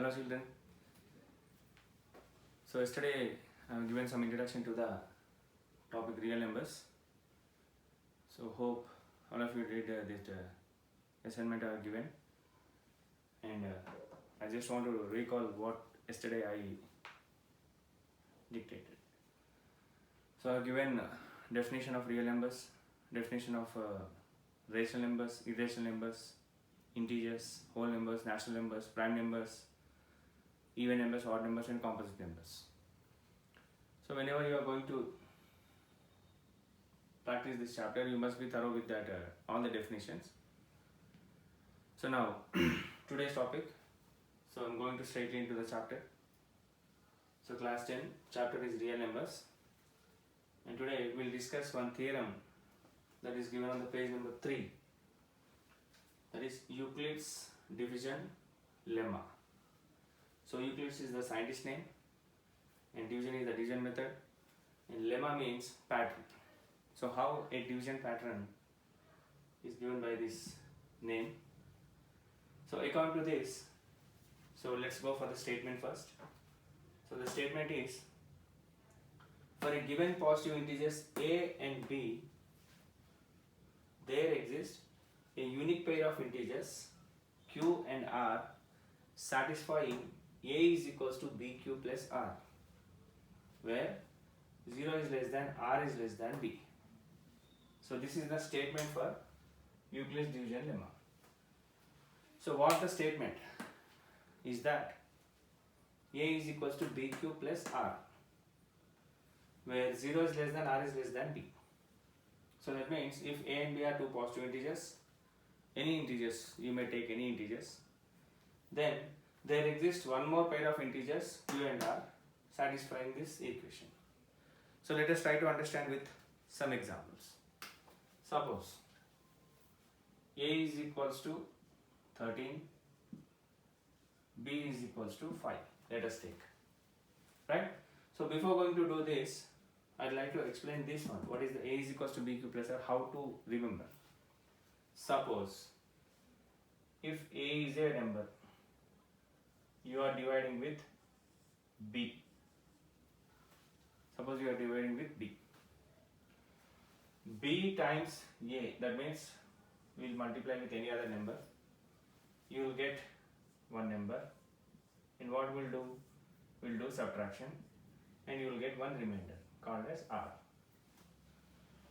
Hello children. So yesterday I have given some introduction to the topic real numbers. So hope all of you did this assignment I have given, and I just want to recall what yesterday I dictated. So I have given definition of real numbers, definition of rational numbers, irrational numbers, integers, whole numbers, natural numbers, prime numbers, even numbers, odd numbers, and composite numbers. So whenever you are going to practice this chapter, you must be thorough with that all the definitions. So now today's topic. So I'm going to straightly into the chapter. So class 10 chapter is real numbers, and today we'll discuss one theorem that is given on the page number 3. That is Euclid's division lemma. So Euclid's is the scientist name, and division is the division method, and lemma means pattern. So how a division pattern is given by this name. So according to this, so let's go for the statement first. So the statement is, for a given positive integers a and b, there exists a unique pair of integers q and r satisfying a is equals to bq plus r, where 0 is less than r is less than b. So this is the statement for Euclid's division lemma. So what the statement is that a is equals to bq plus r, where 0 is less than r is less than b. So that means if a and b are two positive integers, any integers, you may take any integers, then there exists one more pair of integers q and r satisfying this equation. So let us try to understand with some examples. Suppose a is equals to 13, b is equals to 5. Let us take, right? So before going to do this, I'd like to explain this one. What is the a is equals to bq plus r? How to remember? Suppose if a is a number, you are dividing with b. Suppose you are dividing with b. b times a, that means we will multiply with any other number. You will get one number, and what we'll do? We'll do subtraction, and you will get one remainder called as r.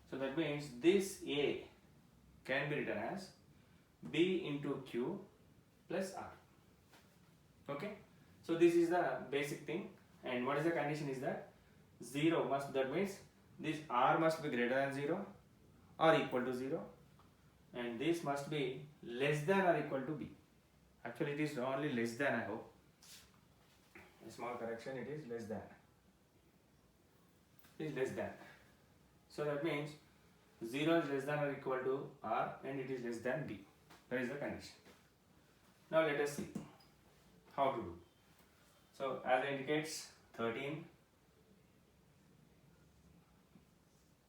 So that means this a can be written as b into q plus r. Okay, so this is the basic thing, and what is the condition is that 0 must, that means this r must be greater than 0 or equal to 0, and this must be less than or equal to b. Actually it is only less than, I hope. A small correction, it is less than. It is less than. So that means 0 is less than or equal to r, and it is less than b. That is the condition. Now let us see how to do. So as it indicates 13,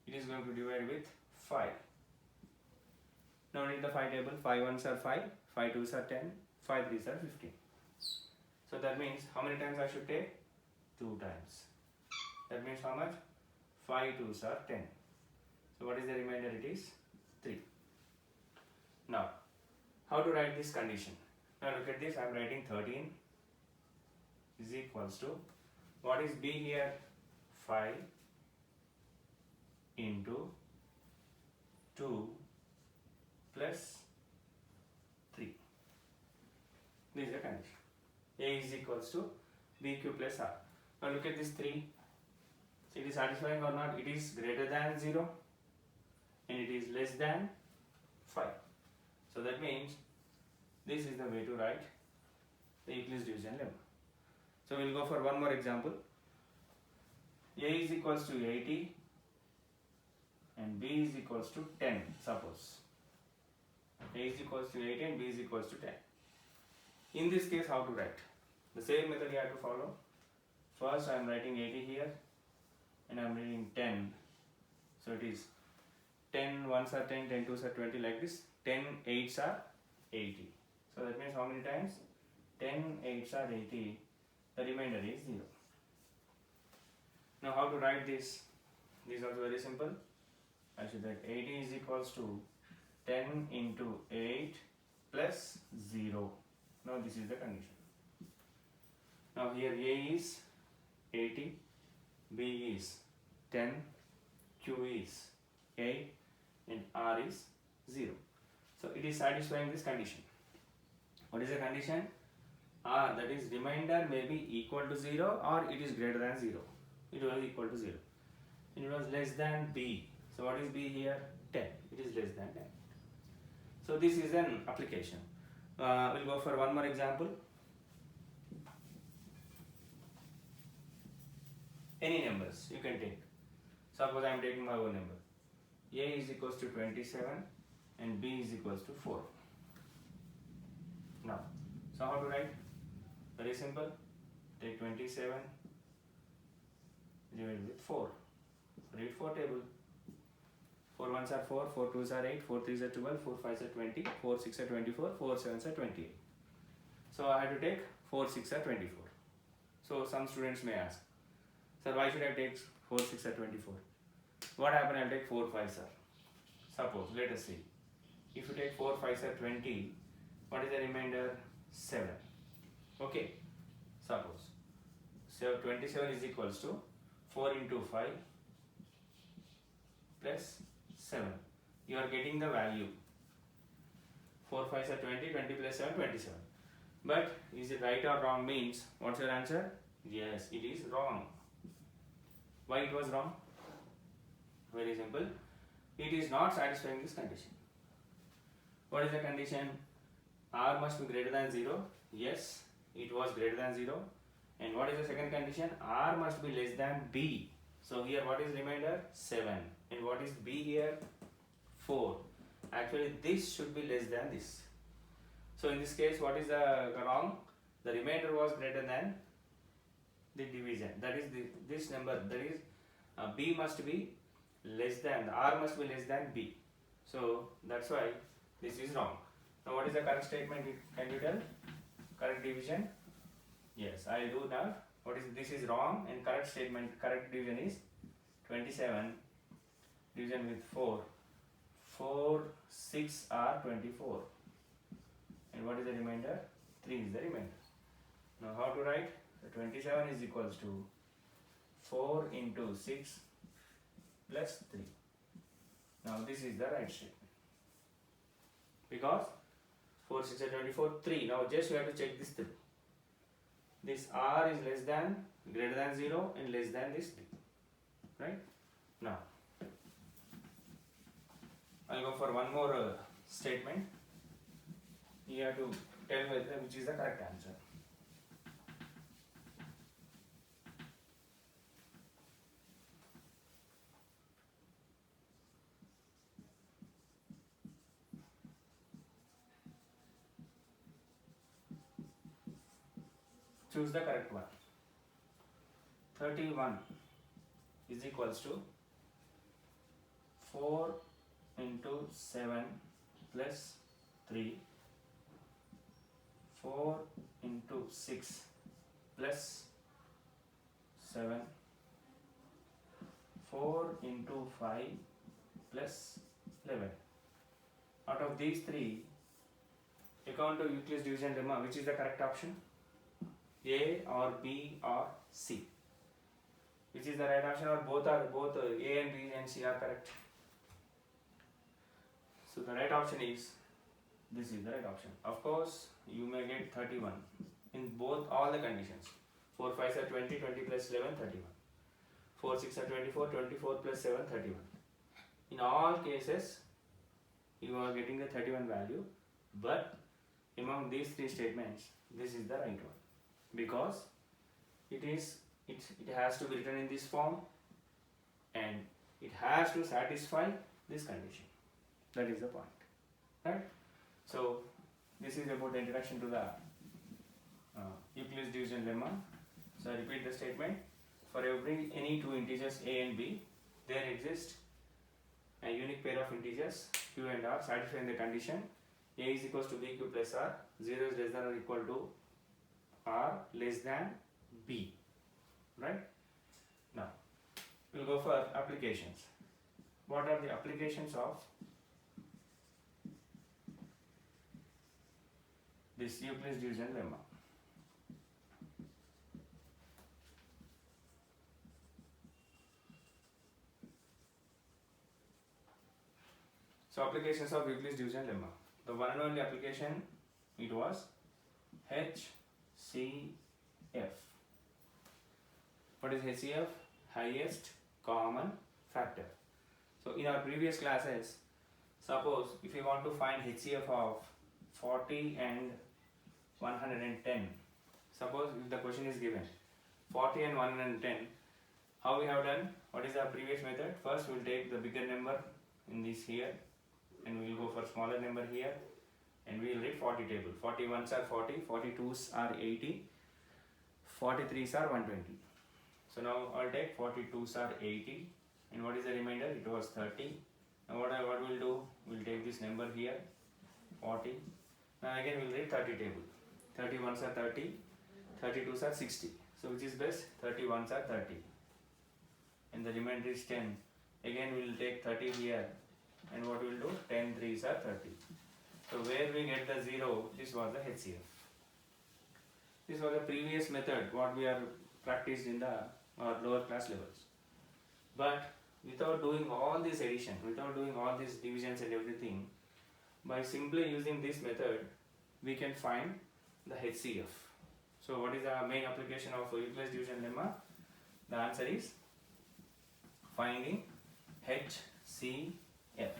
it is going to divide with 5. Now read the 5 table. 5 ones are 5, 5 twos are 10, 5 threes are 15. So that means how many times I should take? 2 times. That means how much? 5 twos are 10. So what is the remainder? It is 3. Now how to write this condition? Now look at this. I am writing 13 is equals to, what is b here? 5 into 2 plus 3. This is the condition. A is equals to bq plus r. Now look at this 3. So it is satisfying or not? It is greater than 0 and it is less than 5. So that means this is the way to write the Euclid's division lemma. So we will go for one more example. A is equals to 80 and b is equals to 10, suppose. A is equals to 80 and b is equals to 10. In this case, how to write? The same method you have to follow. First I am writing 80 here, and I am writing 10. So it is 10 ones are 10, 10 twos are 20, like this. 10 8s are 80. So that means how many times? 10 8s are 80, the remainder is 0. Now how to write this? This is also very simple. I should write 80 is equals to 10 into 8 plus 0. Now this is the condition. Now here A is 80, B is 10, Q is 8 and R is 0. So it is satisfying this condition. What is the condition? R, that is remainder, may be equal to 0 or it is greater than 0. It was equal to 0. And it was less than B. So what is B here? 10. It is less than 10. So this is an application. We'll go for one more example. Any numbers you can take. Suppose I am taking my own number. A is equals to 27 and B is equals to 4. Now, so how to write? Very simple. Take 27 divided with 4. Read 4 table. 4 ones are 4, 4 twos are 8, 4 threes are 12, 4 fives are 20, 4 six are 24, 4 sevens are 28. So I had to take 4 6 are 24. So some students may ask, sir, why should I take 4 6 are 24? What happened? I'll take 4 5s are. Suppose, let us see. If you take 4 5s are 20, what is the remainder? 7. Okay. Suppose. So 27 is equals to 4 into 5 plus 7. You are getting the value. 4 5s are 20, 20 plus 7, 27. But is it right or wrong means, what's your answer? Yes, it is wrong. Why it was wrong? Very simple. It is not satisfying this condition. What is the condition? R must be greater than 0. Yes, it was greater than 0. And what is the second condition? R must be less than B. So here what is remainder? 7. And what is B here? 4. Actually this should be less than this. So in this case, what is the wrong? The remainder was greater than the division. That is this number. That is B must be less than, R must be less than B. So that's why this is wrong. Now what is the correct statement? Can you tell? Correct division? Yes, I do now. What is this is wrong, and correct statement, correct division is 27 division with 4. 4 6 are 24. And what is the remainder? 3 is the remainder. Now how to write? So 27 is equals to 4 into 6 plus 3. Now this is the right statement. Because 4 6 are 24, 3. Now just you have to check this 3. This R is less than, greater than 0 and less than this 3. Right? Now, I'll go for one more statement. You have to tell whether which is the correct answer. Choose the correct one. 31 is equals to 4 into 7 plus 3, 4 into 6 plus 7, 4 into 5 plus 11. Out of these three, according to Euclid's division lemma, which is the correct option? A or B or C? Which is the right option, or both A and B and C are correct? So the right option is, this is the right option. Of course, you may get 31 in both all the conditions. 4 5s are 20, 20 plus 11, 31. 4 6 are 24, 24 plus 7, 31. In all cases, you are getting the 31 value, but among these three statements, this is the right one. Because it has to be written in this form and it has to satisfy this condition. That is the point, right? So this is about the introduction to the Euclid's division lemma. So I repeat the statement. For any two integers a and b, there exists a unique pair of integers q and r satisfying the condition a is equals to bq plus r, 0 is less than or equal to R less than B, right? Now we'll go for applications. What are the applications of this Euclid's division lemma? So applications of Euclid's division lemma. The one and only application, it was HCF. What is HCF? Highest common factor. So in our previous classes, suppose if you want to find HCF of 40 and 110, suppose if the question is given 40 and 110, how we have done? What is our previous method? First we will take the bigger number in this here, and we will go for smaller number here, and we will read 40 table. 41s are 40, 42s are 80, 43s are 120. So now I'll take 42s are 80, and what is the remainder? It was 30. Now what we'll do? We'll take this number here, 40. Now again we'll read 30 table. 31s are 30, 32s are 60. So which is best? 31s are 30, and the remainder is 10. Again we will take 30 here, and what we will do? 10 3s are 30. So where we get the 0, this was the HCF. This was the previous method what we are practiced in the lower class levels. But without doing all this addition, without doing all these divisions and everything, by simply using this method, we can find the HCF. So what is the main application of Euclid's division lemma? The answer is finding HCF.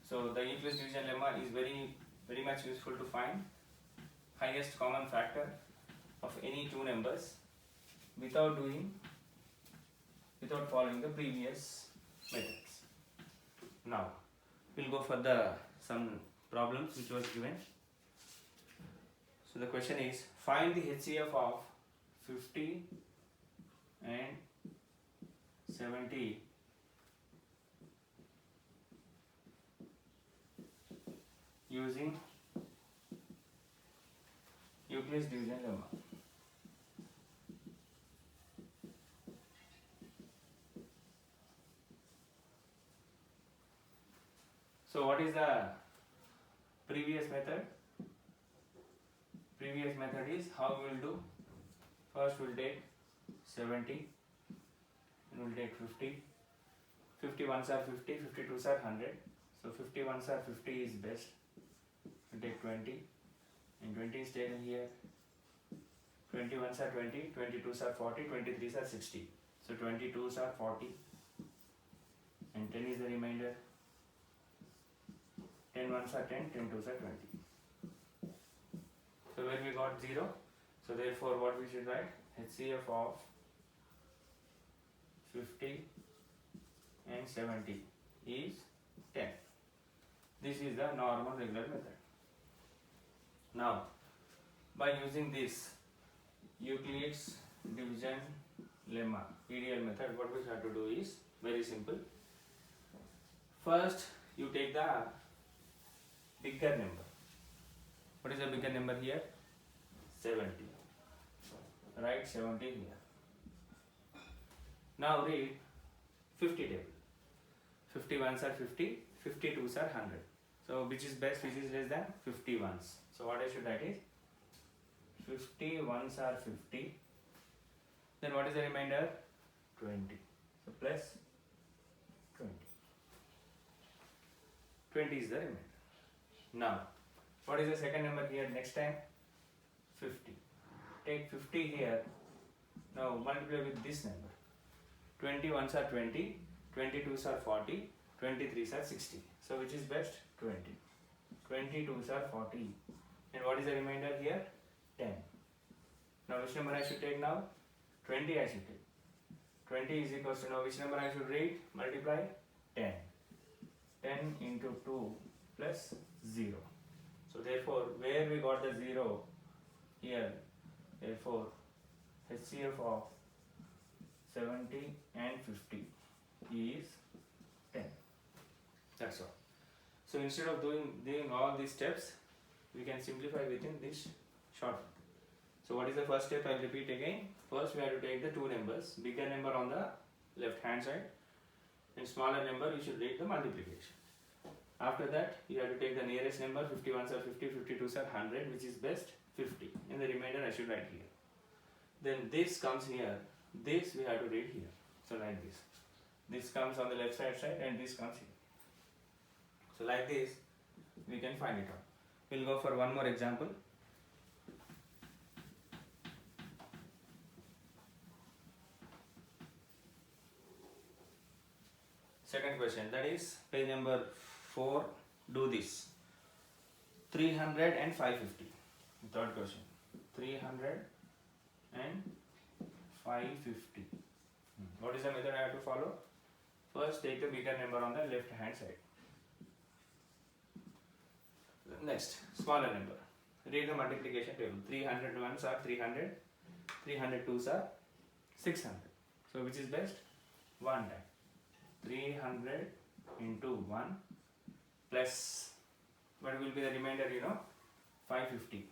So the Euclid's division lemma is very much useful to find highest common factor of any two numbers without following the previous methods. Now we'll go for some problems which was given. So the question is, find the HCF of 50 and 70 using Euclid's division lemma. So what is the previous method? Previous method is, how we will do? First we will take 70, and we will take 50. 51s are 50, 52s are 100. So 51s are 50 is best. We take 20, and 20 is taken here. 21s are 20, 22s are 40, 23s are 60. So 22s are 40, and 10 is the remainder. 10 1s are 10, 10 2s are 20. So where we got 0, so therefore what we should write? HCF of 50 and 70 is 10. This is the normal regular method. Now by using this Euclid's division lemma, EDL method, what we have to do is very simple. First you take the bigger number. What is the bigger number here? 70. Write 70 here. Now read 50 table. 51s are 50, 52s are 100. So which is best, which is less than? 51s. So what I should write is 51s are 50. Then what is the remainder? 20. So plus 20. 20 is the remainder. Now what is the second number here next time? 50. Take 50 here. Now multiply with this number. 21s are 20, 22s are 40, 23s are 60. So which is best? 20. 22s are 40. And what is the remainder here? 10. Now which number I should take now? 20 I should take. 20 is equals to, now which number I should read? Multiply 10. 10 into 2 plus 0. So therefore where we got the 0? Here. Therefore HCF of 70 and 50 is 10. That's all. So instead of doing all these steps, we can simplify within this short. So what is the first step? I'll repeat again. First we have to take the two numbers, bigger number on the left hand side and smaller number you should take the multiplication. After that you have to take the nearest number, 51s are 50, 52s are 100, which is best 50, and the remainder I should write here. Then this comes here, this we have to read here. So like this. This comes on the left side and this comes here. So like this we can find it out. We'll go for one more example. Second question, that is page number 4. Do this. 300 and 550. Third question, 300 and 550. What is the method I have to follow? First take the bigger number on the left hand side. Next, smaller number. Read the multiplication table. 300 ones are 300, 300 twos are 600. So which is best? 1 time. 300 into 1 plus, what will be the remainder, 550.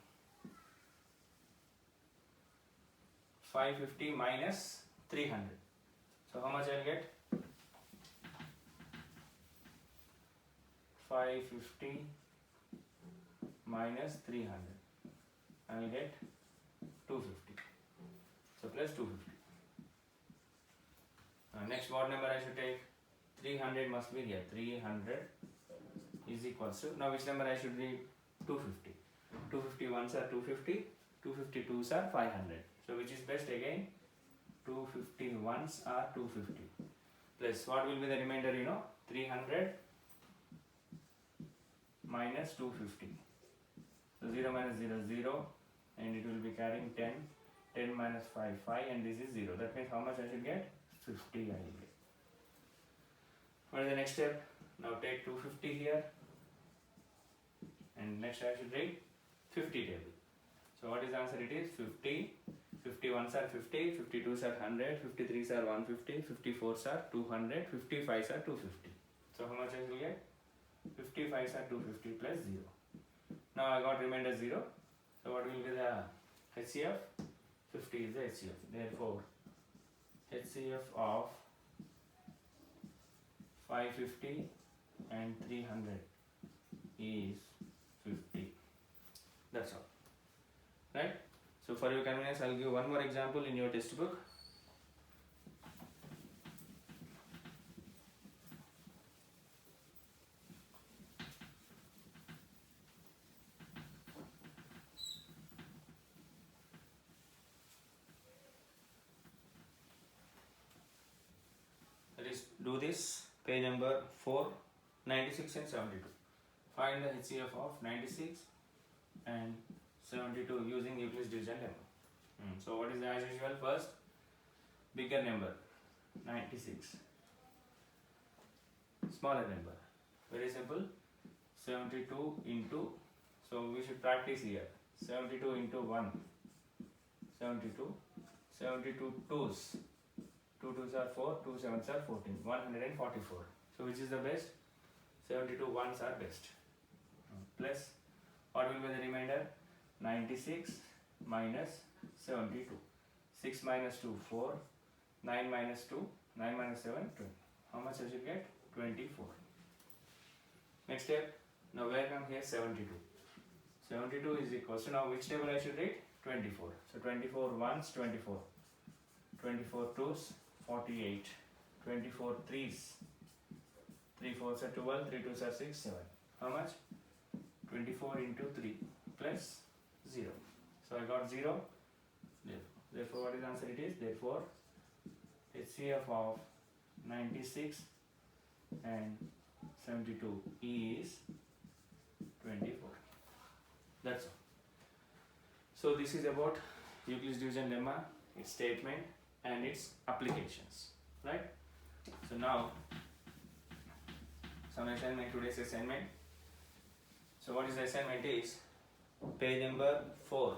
550 minus 300. So how much I will get? 550 minus 300. I will get 250. So plus 250. Next, what number I should take? 300 must be here. 300 is equals to, now which number I should read? 250. 251s are 250, 252s are 500. So which is best again? 251s are 250. Plus what will be the remainder, 300 minus 250. So 0 minus 0 is 0 and it will be carrying 10. 10 minus 5, 5 and this is 0. That means how much I should get? 50 I will get. What is the next step? Now take 250 here and next I should write 50 table. So what is the answer? It is 50. 51s are 50, 52s are 100, 53s are 150, 54s are 200, 55s are 250. So how much I will get? 55s are 250 plus 0. Now I got remainder 0. So what will be the HCF? 50 is the HCF. Therefore, HCF of 550 and 300 is 50. That's all. Right? So for your convenience, I will give one more example in your textbook. That is, do this, page number 4, 96 and 72. Find the HCF of 96 and 72 using Euclid's division lemma. So what is the as usual? First, bigger number 96, smaller number, very simple, 72 into, so we should practice here, 72 into 1, 72, 72 twos, 2 twos are 4, 2 sevens are 14, 144. So which is the best? 72 ones are best. Plus, what will be the remainder? 96 minus 72. 6 minus 2, 4. 9 minus 2, 9 minus 7, 20. How much I should get? 24. Next step, now where come here? 72. 72 is equal to, now which table I should write? 24. So 24 ones, 24. 24 twos, 48. 24 threes. 3 fours are 12, 3 twos are 6, 7. How much? 24 into 3 plus 0. So I got 0. Therefore, what is the answer? It is, therefore, HCF of 96 and 72 is 24. That's all. So this is about Euclid's division lemma, its statement and its applications, right? So now, some assignment, today's assignment. So what is the assignment is, page number 4.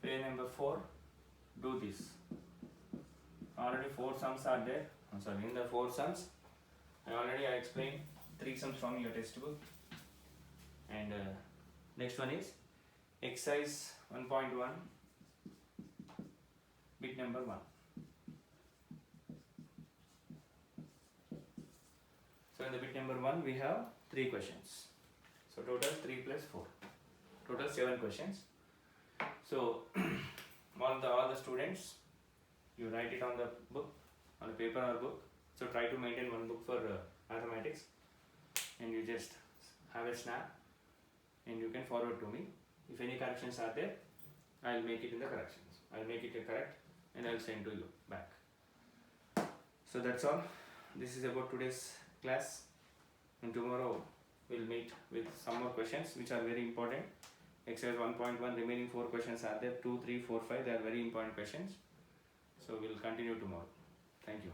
Page number 4, do this. already 4 sums are there. In the 4 sums, I explained 3 sums from your textbook. And next one is exercise 1.1, bit number 1. So in the bit number 1 we have 3 questions. So total 3 plus 4. Total 7 questions. So all the students, you write it on the book, on the paper or book. So try to maintain one book for mathematics, and you just have a snap and you can forward to me. If any corrections are there, I'll make it in the corrections. I'll make it correct and I'll send to you back. So that's all. This is about today's class, and tomorrow we'll meet with some more questions which are very important. Exercise 1.1, remaining 4 questions are there. 2, 3, 4, 5, they are very important questions. So we'll continue tomorrow. Thank you.